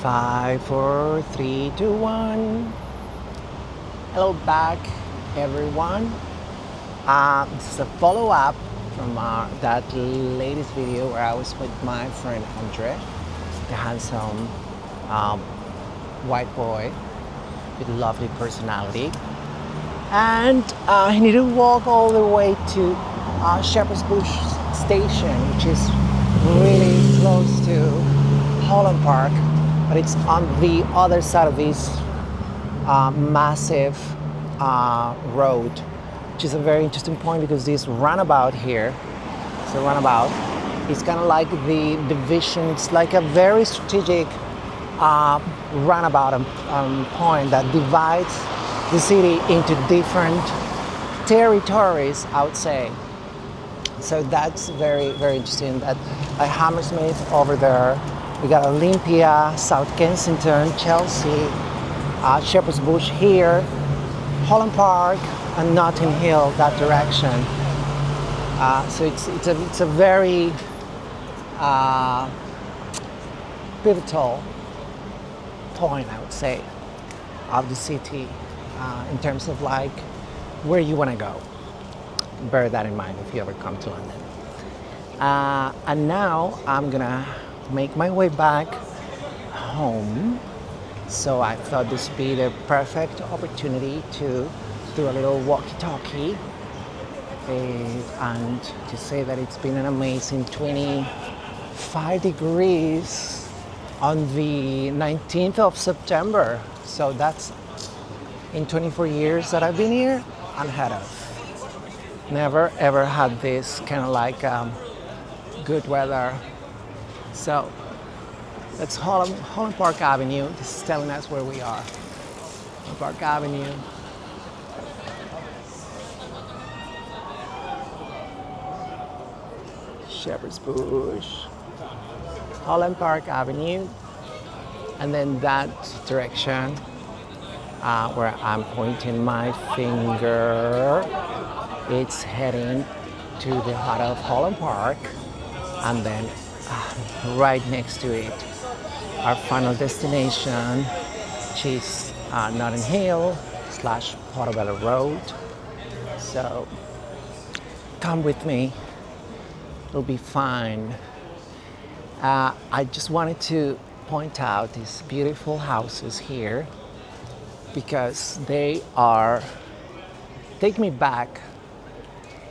5, 4, 3, 2, 1. Hello back, everyone. This is a follow-up from that latest video where I was with my friend Andre, the handsome white boy with a lovely personality. And he needed to walk all the way to Shepherd's Bush Station, which is really close to Holland Park, but it's on the other side of this massive road, which is a very interesting point because this runabout here, it's a runabout, it's kind of like the division, it's like a very strategic runabout point that divides the city into different territories, I would say. So that's very, very interesting. That like Hammersmith over there, we got Olympia, South Kensington, Chelsea, Shepherd's Bush here, Holland Park, and Notting Hill that direction. So it's a very pivotal point, I would say, of the city in terms of like where you want to go. Bear that in mind if you ever come to London. And now I'm gonna make my way back home. So I thought this would be the perfect opportunity to do a little walkie-talkie and to say that it's been an amazing 25 degrees on the 19th of September. So that's in 24 years that I've been here, unheard of. Never ever had this kind of like good weather. So that's Holland Park Avenue. This is telling us where we are. Holland Park Avenue. Shepherd's Bush. Holland Park Avenue. And then that direction where I'm pointing my finger, it's heading to the heart of Holland Park, and then right next to it, our final destination, which is Notting Hill / Portobello Road. So come with me, it'll be fine. I just wanted to point out these beautiful houses here because they take me back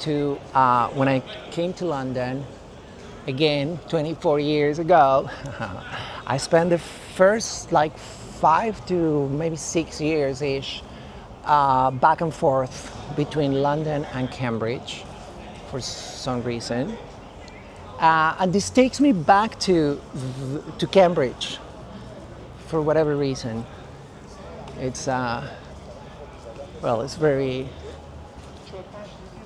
to when I came to London, again, 24 years ago. I spent the first like 5 to maybe 6 years-ish back and forth between London and Cambridge for some reason. And this takes me back to Cambridge for whatever reason. It's, it's very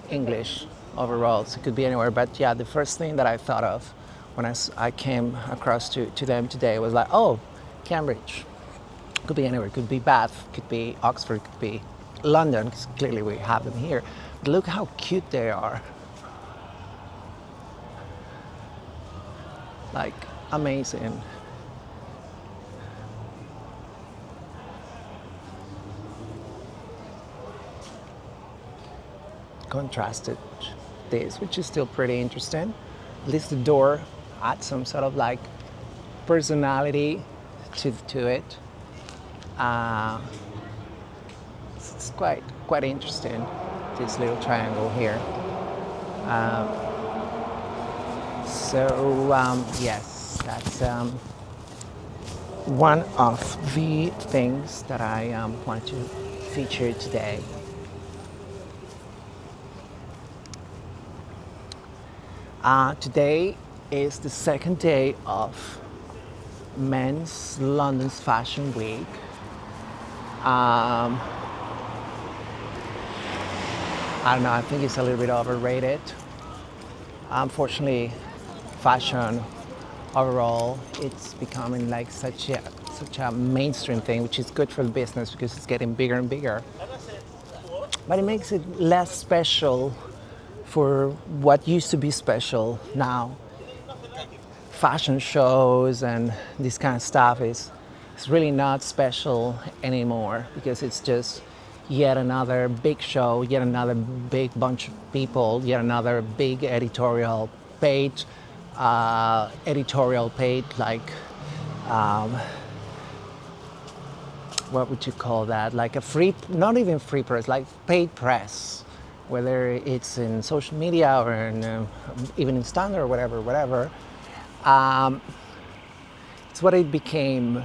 English overall, so it could be anywhere. But yeah, the first thing that I thought of when I came across to them today was like, oh, Cambridge. Could be anywhere. Could be Bath, could be Oxford, could be London, because clearly we have them here. But look how cute they are. Like, amazing. Contrasted this, which is still pretty interesting. At least the door adds some sort of like personality to it. It's quite interesting, this little triangle here. Yes, that's one of the things that I want to feature today. Today is the second day of Men's London's Fashion Week. I don't know, I think it's a little bit overrated. Unfortunately, fashion overall, it's becoming like such a mainstream thing, which is good for the business because it's getting bigger and bigger. But it makes it less special for what used to be special now. Fashion shows and this kind of stuff is it's really not special anymore because it's just yet another big show, yet another big bunch of people, yet another big editorial page like what would you call that? Like a free, not even free press, like paid press, whether it's in social media or in, even in standard or whatever. It's what it became.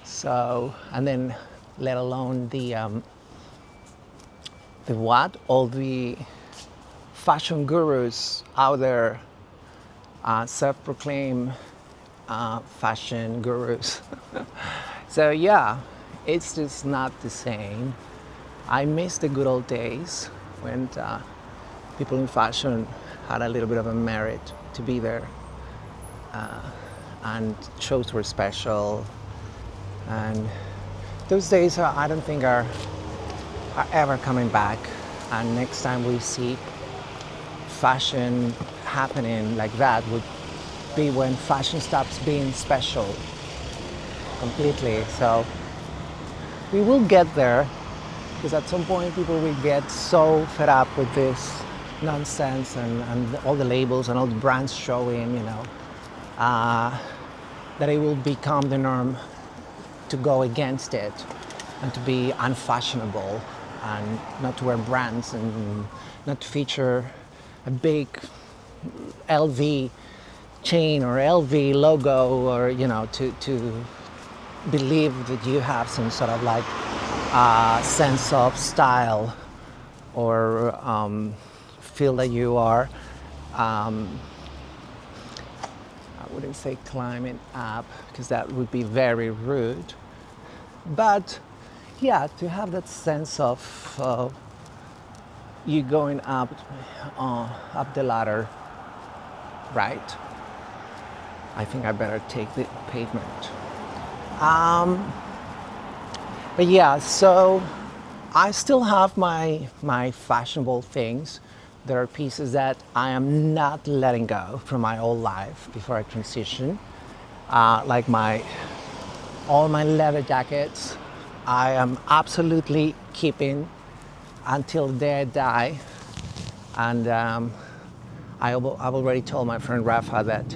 So, and then let alone the what? All the fashion gurus out there, self-proclaimed fashion gurus. So yeah, it's just not the same. I miss the good old days when people in fashion had a little bit of a merit to be there, and shows were special. And those days I don't think are ever coming back. And next time we see fashion happening like that would be when fashion stops being special completely. So we will get there, because at some point people will get so fed up with this nonsense and all the labels and all the brands showing, that it will become the norm to go against it and to be unfashionable and not to wear brands and not to feature a big LV chain or LV logo, or to believe that you have some sort of like sense of style, or feel that you are I wouldn't say climbing up, because that would be very rude, but yeah, to have that sense of you going up the ladder, right? I think I better take the pavement. But yeah, so I still have my fashionable things. There are pieces that I am not letting go from my old life before I transition, like all my leather jackets. I am absolutely keeping until the day I die, and I've already told my friend Rafa that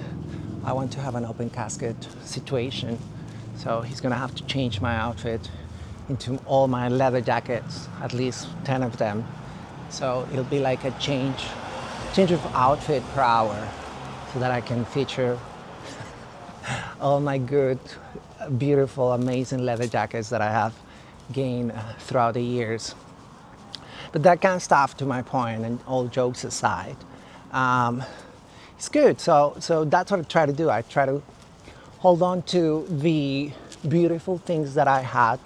I want to have an open casket situation, so he's gonna have to change my outfit into all my leather jackets, at least 10 of them. So it'll be like a change of outfit per hour, so that I can feature all my good, beautiful, amazing leather jackets that I have gained throughout the years. But that kind of stuff, to my point, and all jokes aside, it's good. So that's what I try to do. I try to hold on to the beautiful things that I had,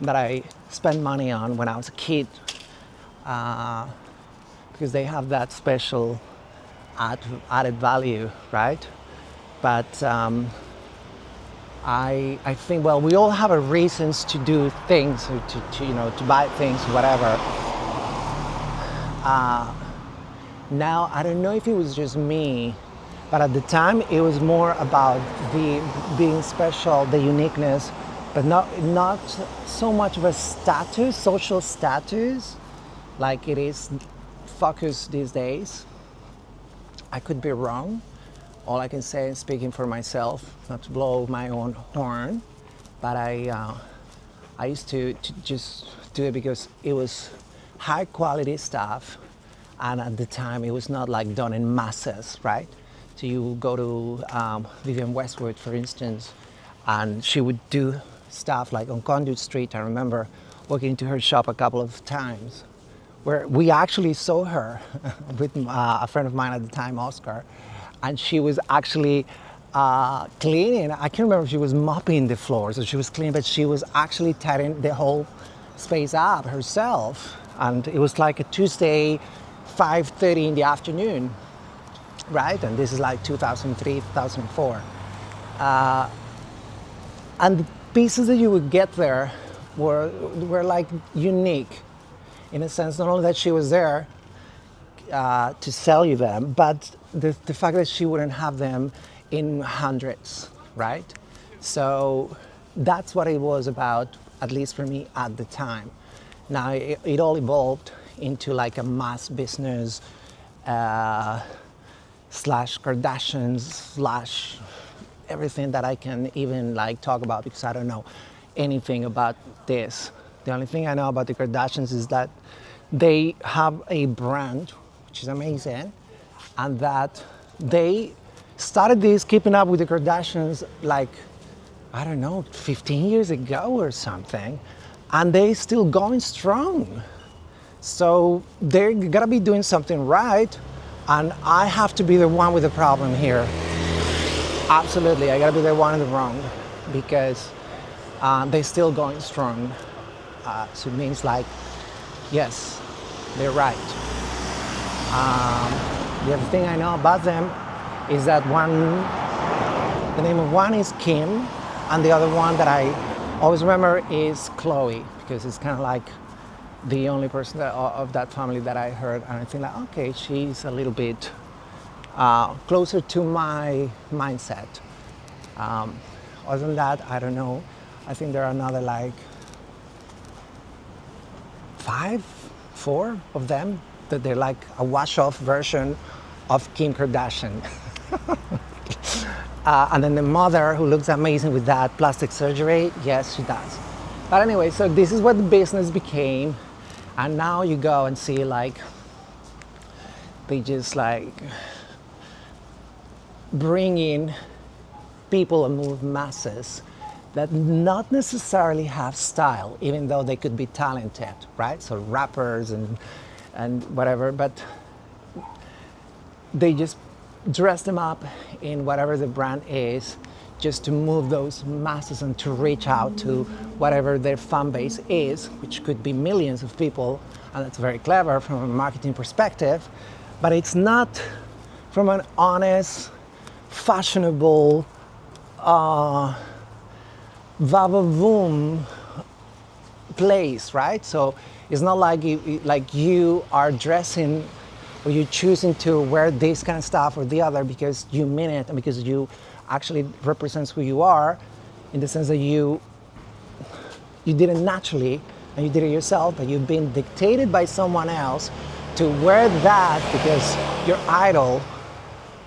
that I spent money on when I was a kid, because they have that special added value, right? But I think, well, we all have a reasons to do things, or to buy things, whatever. Now, I don't know if it was just me, but at the time it was more about the being special, the uniqueness, but not so much of a status, social status, like it is focused these days. I could be wrong. All I can say is speaking for myself, not to blow my own horn, but I used to just do it because it was high quality stuff, and at the time it was not like done in masses, right? So you go to Vivienne Westwood, for instance, and she would do stuff like on Conduit Street. I remember walking into her shop a couple of times, where we actually saw her with a friend of mine at the time, Oscar, and she was actually cleaning. I can't remember if she was mopping the floors or she was cleaning, but she was actually tidying the whole space up herself. And it was like a Tuesday, 5:30 in the afternoon, right? And this is like 2003, 2004. And the pieces that you would get there were like unique, in a sense, not only that she was there to sell you them, but the fact that she wouldn't have them in hundreds, right? So that's what it was about, at least for me at the time. Now it all evolved into like a mass business slash Kardashians slash everything that I can even like talk about, because I don't know anything about this. The only thing I know about the Kardashians is that they have a brand, which is amazing, and that they started this keeping up with the Kardashians like, I don't know, 15 years ago or something, and they still going strong. So they're gotta be doing something right, and I have to be the one with the problem here. Absolutely, I gotta be the one in the wrong, because they're still going strong. So it means like, yes, they're right. The other thing I know about them is that the name of one is Kim, and the other one that I always remember is Chloe, because it's kind of like the only person of that family that I heard, and I think like, okay, she's a little bit closer to my mindset. Other than that, I don't know. I think there are another like 4 of them that they're like a wash-off version of Kim Kardashian. And then the mother, who looks amazing with that plastic surgery, yes, she does. But anyway, so this is what the business became, and now you go and see like they just like bring in people and move masses that not necessarily have style, even though they could be talented, right? So rappers and whatever, but they just dress them up in whatever the brand is, just to move those masses and to reach out to whatever their fan base is, which could be millions of people, and that's very clever from a marketing perspective, but it's not from an honest, fashionable, vavavoom place, right? So it's not like you are dressing or you're choosing to wear this kind of stuff or the other because you mean it and because you actually represents who you are, in the sense that you did it naturally and you did it yourself, but you've been dictated by someone else to wear that because your idol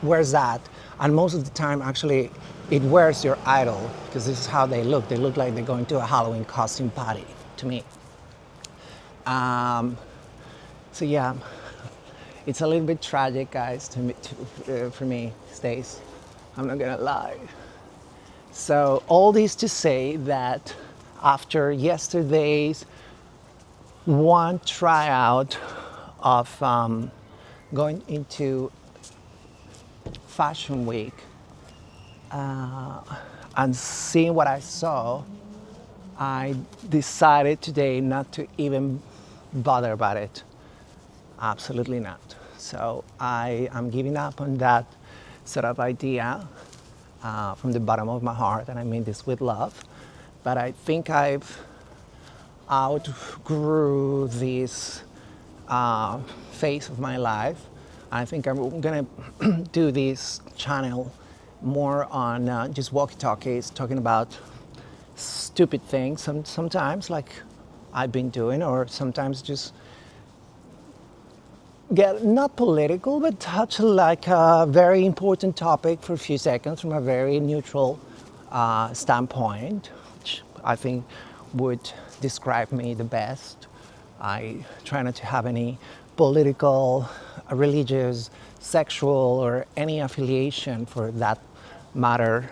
wears that. And most of the time, actually, it wears your idol, because this is how they look. They look like they're going to a Halloween costume party, to me. So yeah, it's a little bit tragic, guys, for me these days. I'm not gonna lie. So all this to say that after yesterday's one tryout of going into Fashion Week and seeing what I saw, I decided today not to even bother about it. Absolutely not. So I am giving up on that sort of idea from the bottom of my heart, and I mean this with love. But I think I've outgrew this phase of my life. I think I'm gonna do this channel more on just walkie-talkies, talking about stupid things sometimes, like I've been doing, or sometimes just get not political, but touch like a very important topic for a few seconds from a very neutral standpoint, which I think would describe me the best. I try not to have any political, religious, sexual, or any affiliation for that matter,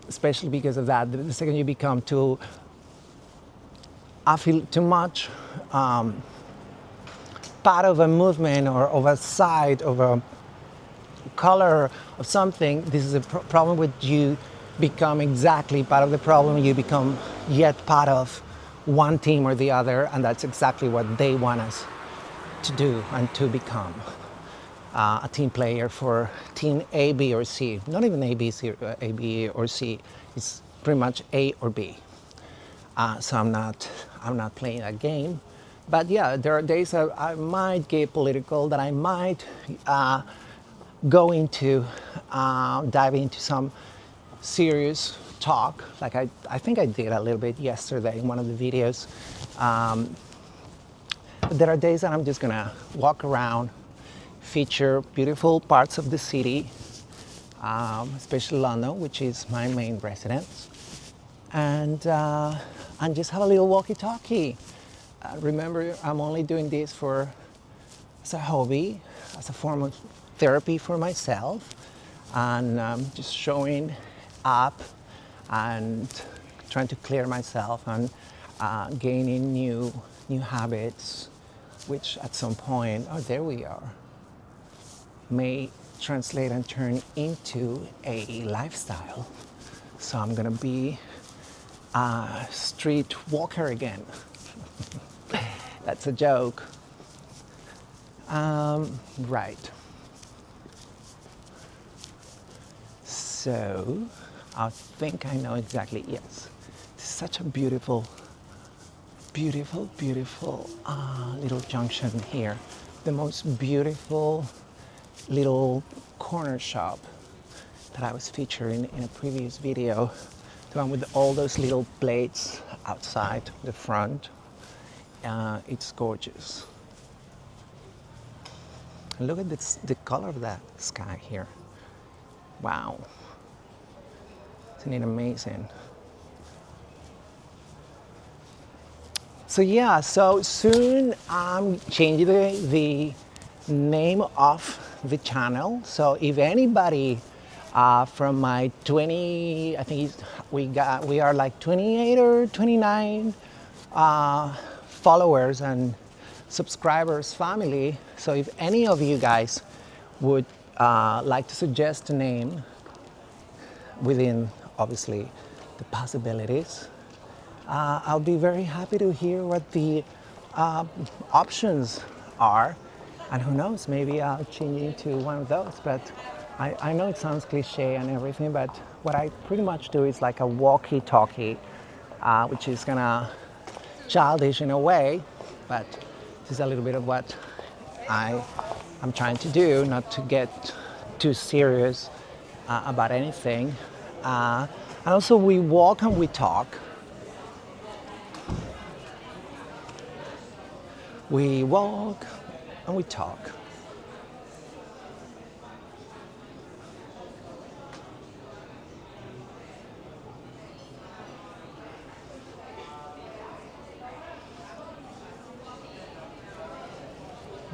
especially because of that. The second you become too much part of a movement or of a side of a color of something, this is a problem with you become exactly part of the problem. You become yet part of one team or the other, and that's exactly what they want us to do and to become. A team player for team A, B, or C. Not even A, B, C, A, B, or C. It's pretty much A or B. So I'm not playing that game. But yeah, there are days that I might get political, that I might go into, dive into some serious talk, like I think I did a little bit yesterday in one of the videos. But there are days that I'm just gonna walk around, feature beautiful parts of the city, especially London, which is my main residence, and just have a little walkie-talkie. Remember, I'm only doing this as a hobby, as a form of therapy for myself, and just showing up and trying to clear myself and gaining new habits, which at some point, oh, there we are, may translate and turn into a lifestyle. So I'm gonna be a street walker again. That's a joke. Right. So I think I know exactly, yes. It's such a beautiful little junction here. The most beautiful little corner shop that I was featuring in a previous video. The one with all those little plates outside the front. It's gorgeous. And look at this, the color of that sky here. Wow. Isn't it amazing? So yeah, so soon I'm changing the name of the channel. So if anybody from my 20, I think we are like 28 or 29 followers and subscribers family. So if any of you guys would like to suggest a name within obviously the possibilities, I'll be very happy to hear what the options are, and who knows, maybe I'll change into one of those. But I know it sounds cliche and everything, but what I pretty much do is like a walkie-talkie, which is kind of childish in a way, but this is a little bit of what I'm trying to do, not to get too serious about anything. And also we walk and we talk. We walk and we talk.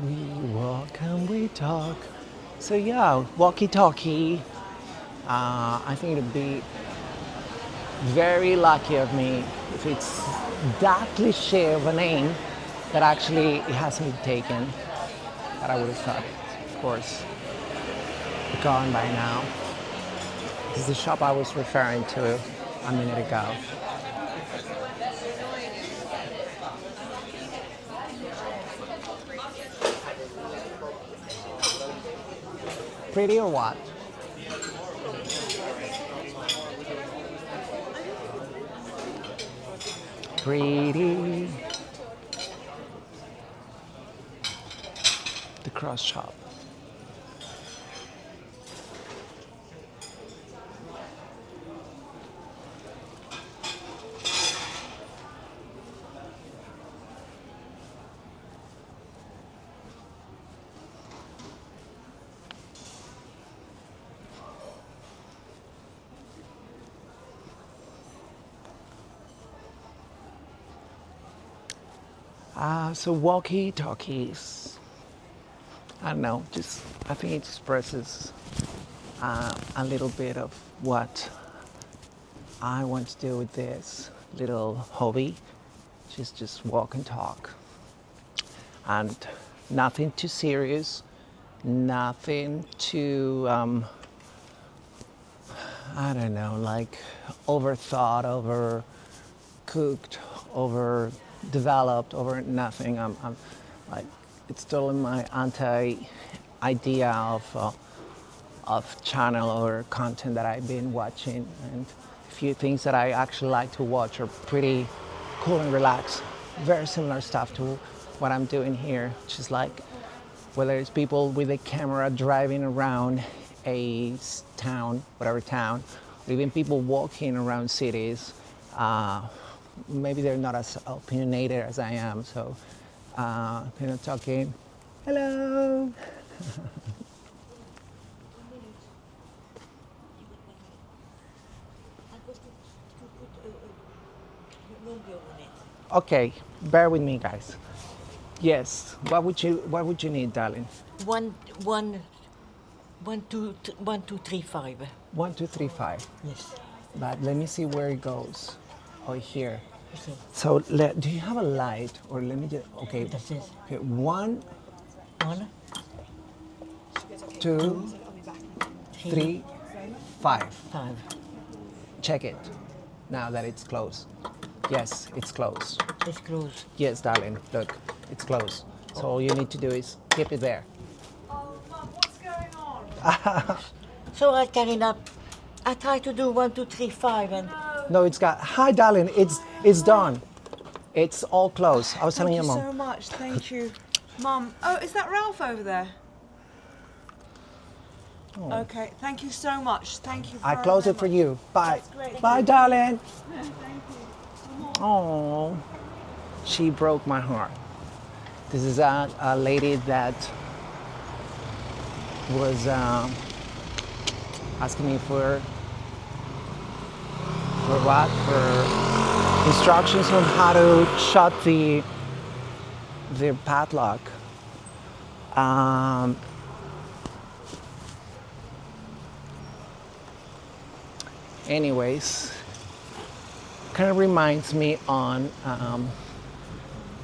We walk and we talk. So yeah, walkie-talkie. I think it'd be very lucky of me if it's that cliche of a name that actually it hasn't been taken. That I would have thought, of course, gone by now. This is the shop I was referring to a minute ago. Pretty or what? Pretty. The cross shop. So walkie-talkies, I don't know, just I think it expresses a little bit of what I want to do with this little hobby, just walk and talk. And nothing too serious, nothing too, I don't know, like overthought, overcooked, overdeveloped, over nothing. I'm like, it's totally my anti-idea of channel or content that I've been watching. And a few things that I actually like to watch are pretty cool and relaxed. Very similar stuff to what I'm doing here, which is like, whether it's people with a camera driving around a town, whatever town, even people walking around cities, maybe they're not as opinionated as I am. So, talking, hello. Okay, bear with me, guys. Yes. What would you need, darling? One, one, 1, 2, 3, 5. 1, 2, 3, 5. Yes. But let me see where it goes. Oh, here. Okay. So, do you have a light, or let me just? Okay. That's it. Okay. 1, 1, 2, 3, 3, 5. 5. Check it. Now that it's closed. Yes, it's closed. It's closed. Yes, darling. Look, it's closed. So all you need to do is keep it there. Oh, Mum, what's going on? So I carried up. I tried to do 1, 2, 3, 5, and No, it's got. Hi, darling. It's done. It's all closed. I was telling Thank your you mom. so much. Thank you, Mum. Oh, is that Ralph over there? Okay. Thank you so much. Thank you. I very, close very it for much. you. Bye. That's great. Bye, darling. Thank you. Oh, she broke my heart. This is a lady that was asking me for what? For instructions on how to shut the padlock. Anyways, kind of reminds me on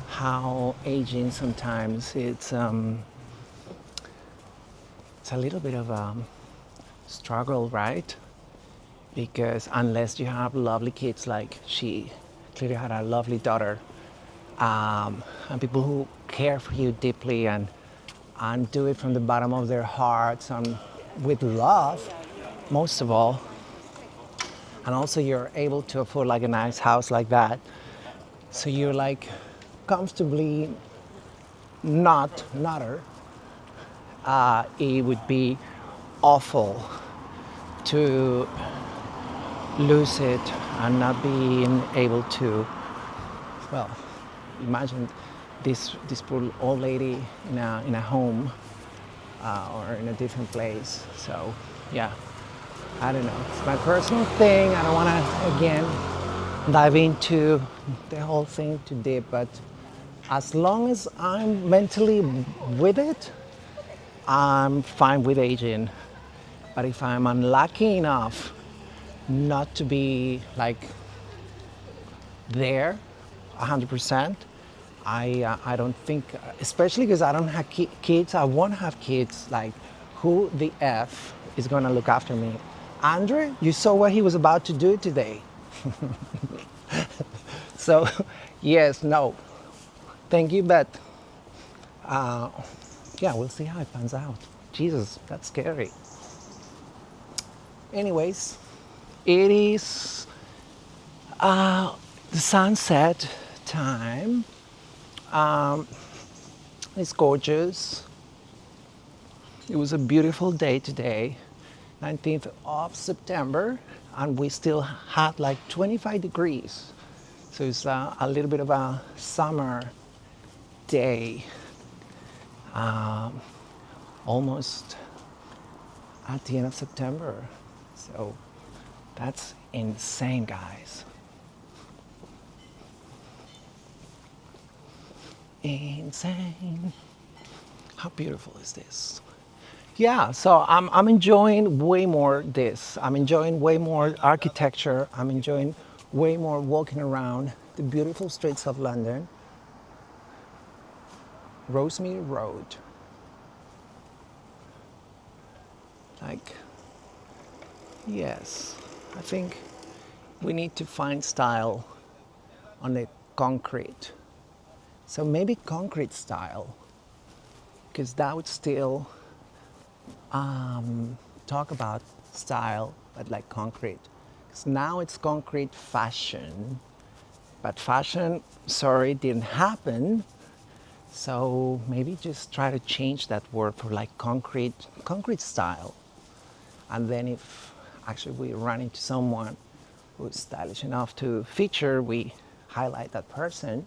how aging sometimes it's a little bit of a struggle, right? Because unless you have lovely kids, like she clearly had a lovely daughter, and people who care for you deeply and do it from the bottom of their hearts and with love, most of all, and also you're able to afford like a nice house like that, so you're like comfortably not her. It would be awful to lose it and not being able to, well, imagine this poor old lady in a home or in a different place. So yeah, I don't know, it's my personal thing. I don't want to again dive into the whole thing too deep, but as long as I'm mentally with it, I'm fine with aging. But if I'm unlucky enough not to be like there 100%, I don't think, especially because I don't have kids, I won't have kids, like who the F is gonna look after me? Andre, you saw what he was about to do today. So yes, no, thank you, but yeah, we'll see how it pans out. Jesus, that's scary. Anyways, it is the sunset time. It's gorgeous. It was a beautiful day today, 19th of September, and we still had like 25 degrees. So it's a little bit of a summer day, almost at the end of September. So that's insane, guys. Insane. How beautiful is this? Yeah, so I'm enjoying way more this. I'm enjoying way more architecture. I'm enjoying way more walking around the beautiful streets of London. Rosemead Road. Like, yes, I think we need to find style on the concrete. So maybe concrete style, because that would still talk about style, but like concrete. Because now it's concrete fashion, but fashion, sorry, didn't happen. So maybe just try to change that word for like concrete style. And then if actually we run into someone who's stylish enough to feature, we highlight that person.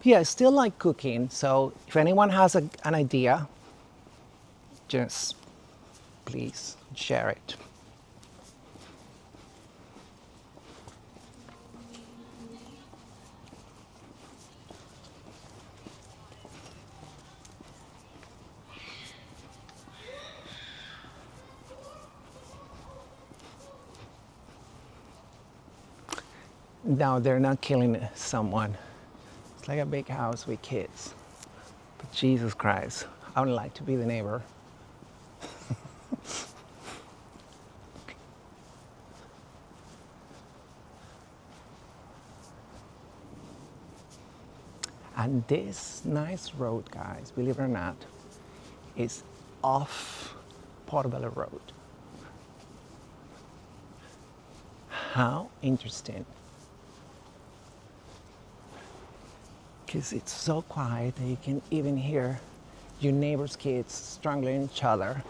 Yeah, I still like cooking, so if anyone has an idea, just please share it. No, they're not killing someone. It's like a big house with kids. But Jesus Christ, I would like to be the neighbor. And this nice road, guys, believe it or not, is off Portobello Road. How interesting. Because it's so quiet that you can even hear your neighbor's kids strangling each other.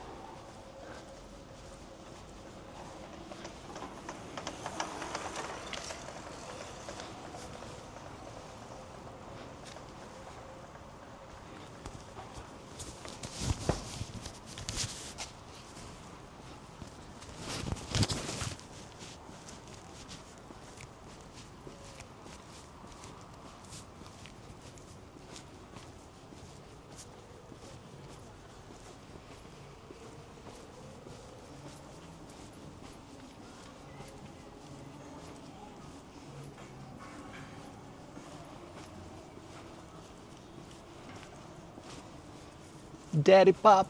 Daddy Pop.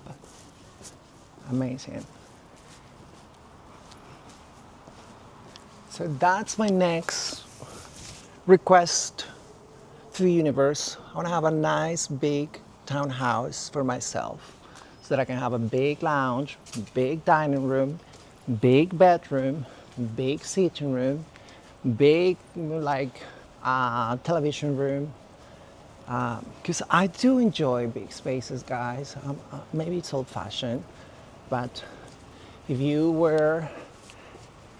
Amazing. So that's my next request to the universe. I want to have a nice big townhouse for myself so that I can have a big lounge, big dining room, big bedroom, big sitting room, big like television room. Because I do enjoy big spaces, guys. Maybe it's old-fashioned, but if you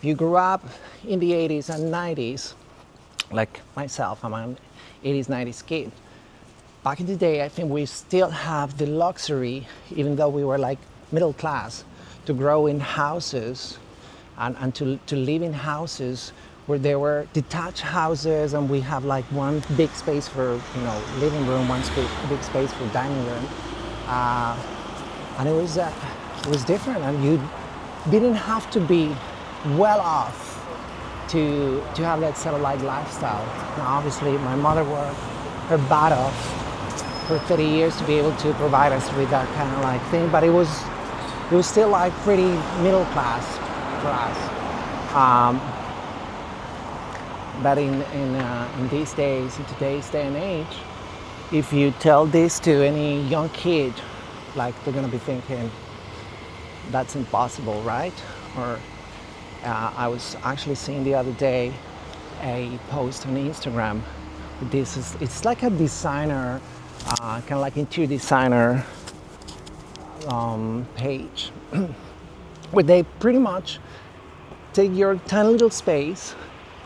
grew up in the 80s and 90s, like myself, I'm an 80s, 90s kid. Back in the day, I think we still have the luxury, even though we were like middle class, to grow in houses and to live in houses where there were detached houses, and we have like one big space for living room, one big space for dining room, and it was different, and you didn't have to be well off to have that satellite lifestyle. Now, obviously, my mother worked her butt off for 30 years to be able to provide us with that kind of like thing, but it was still like pretty middle class for us. But in these days, in today's day and age, if you tell this to any young kid, like they're gonna be thinking, that's impossible, right? Or I was actually seeing the other day a post on Instagram. It's like a designer, kind of like interior designer page, where they pretty much take your tiny little space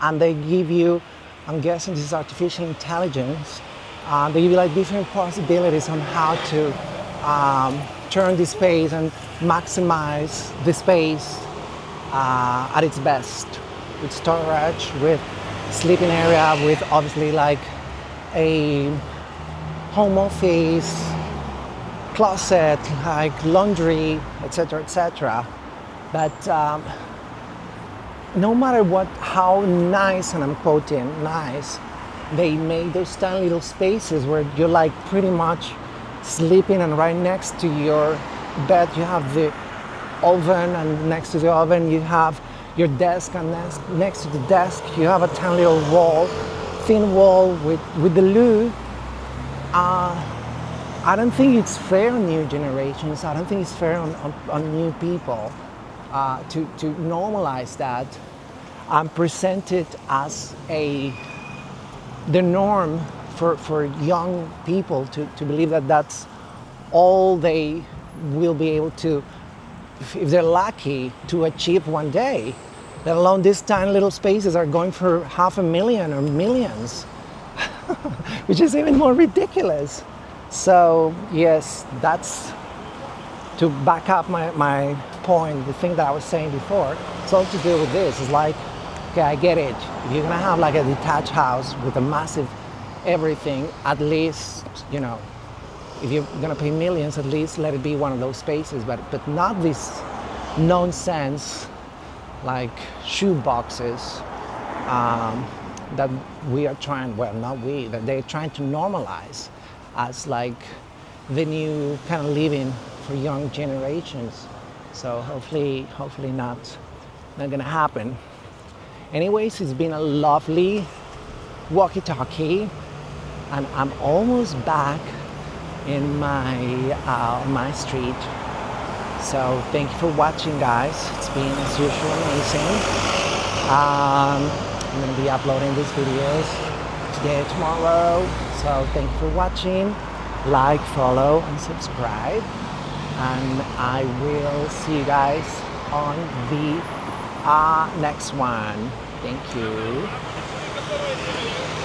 and they give you, I'm guessing this is artificial intelligence, they give you like different possibilities on how to turn the space and maximize the space at its best, with storage, with sleeping area, with obviously like a home office, closet, like laundry, etc., etc. But no matter how nice, and I'm quoting nice, they made those tiny little spaces where you're like pretty much sleeping, and right next to your bed you have the oven, and next to the oven you have your desk, and next to the desk you have a tiny little wall, thin wall with the loo. I don't think it's fair on new generations. I don't think it's fair on new people to normalize that and present it as the norm for young people to believe that that's all they will be able to if they're lucky to achieve one day, let alone these tiny little spaces are going for $500,000 or millions, which is even more ridiculous. So yes, that's to back up my point, the thing that I was saying before. It's all to do with this. It's like, okay, I get it. If you're gonna have like a detached house with a massive everything, at least, you know, if you're gonna pay millions, at least let it be one of those spaces, but not this nonsense like shoe boxes that we are trying, well, not we, that they're trying to normalize as like the new kind of living for young generations. So hopefully not gonna happen. Anyways, it's been a lovely walkie-talkie, and I'm almost back in my street. So thank you for watching, guys. It's been as usual amazing. I'm gonna be uploading these videos today, tomorrow. So thank you for watching. Like, follow, and subscribe. And I will see you guys on the next one. Thank you.